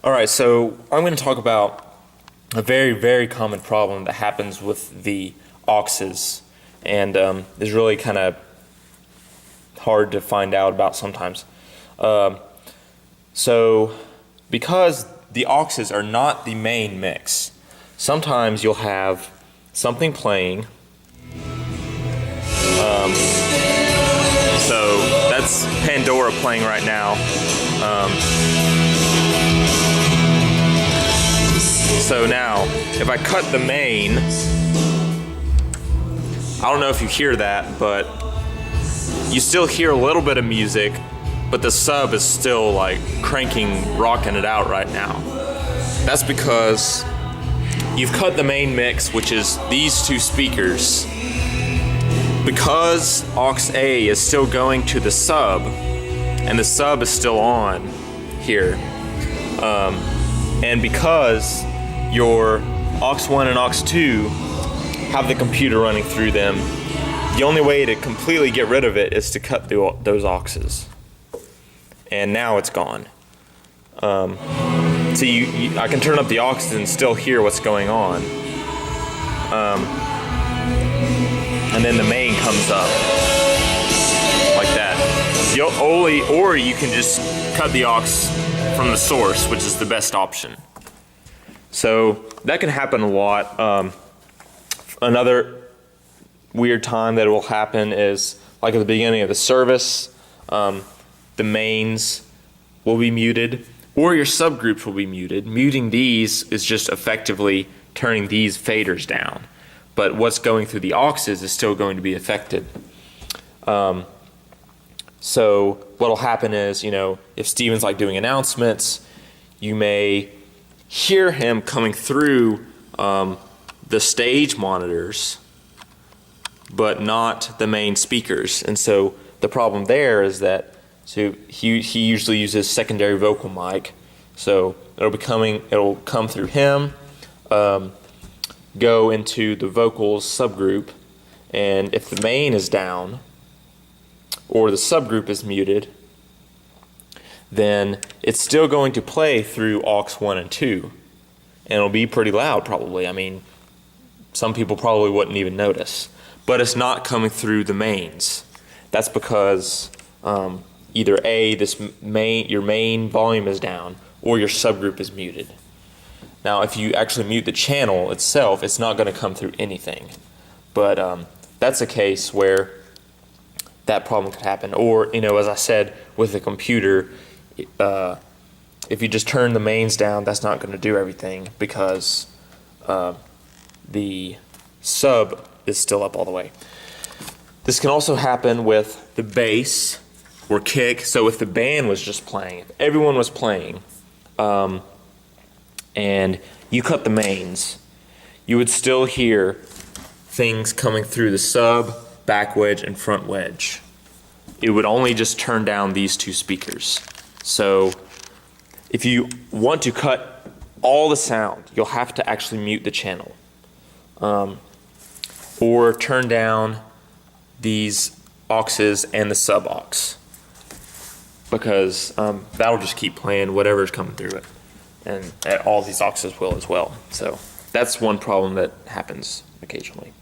Alright, so I'm going to talk about a very, very common problem that happens with the Auxes and is really kind of hard to find out about sometimes. So because the Auxes are not the main mix, sometimes you'll have something playing. So that's Pandora playing right now. So now, if I cut the main, I don't know if you hear that, but you still hear a little bit of music, but the sub is still like cranking, rocking it out right now. That's because you've cut the main mix, which is these two speakers. Because aux A is still going to the sub, and the sub is still on here, and because your aux 1 and aux 2 have the computer running through them, the only way to completely get rid of it is to cut those auxes. And now it's gone. So I can turn up the auxes and still hear what's going on. And then the main comes up like that. Or you can just cut the aux from the source, which is the best option. So that can happen a lot. Another weird time that it will happen is like at the beginning of the service, the mains will be muted, or your subgroups will be muted. Muting these is just effectively turning these faders down. But what's going through the auxes is still going to be affected. So what'll happen is, if Steven's like doing announcements, you may hear him coming through the stage monitors, but not the main speakers. And so the problem there is that he usually uses secondary vocal mic, so it'll come through him. Go into the vocals subgroup, and if the main is down or the subgroup is muted, then it's still going to play through aux 1 and 2, and it'll be pretty loud probably. I mean, some people probably wouldn't even notice, but it's not coming through the mains. That's because either A, your main volume is down, or your subgroup is muted. Now, if you actually mute the channel itself, it's not going to come through anything. But that's a case where that problem could happen. Or, as I said, with the computer, if you just turn the mains down, that's not going to do everything because the sub is still up all the way. This can also happen with the bass or kick. So if the band was just playing, if everyone was playing, and you cut the mains, you would still hear things coming through the sub, back wedge, and front wedge. It would only just turn down these two speakers. So if you want to cut all the sound, you'll have to actually mute the channel. Or turn down these auxes and the sub aux, because that'll just keep playing whatever's coming through it. And all these auxes will as well. So that's one problem that happens occasionally.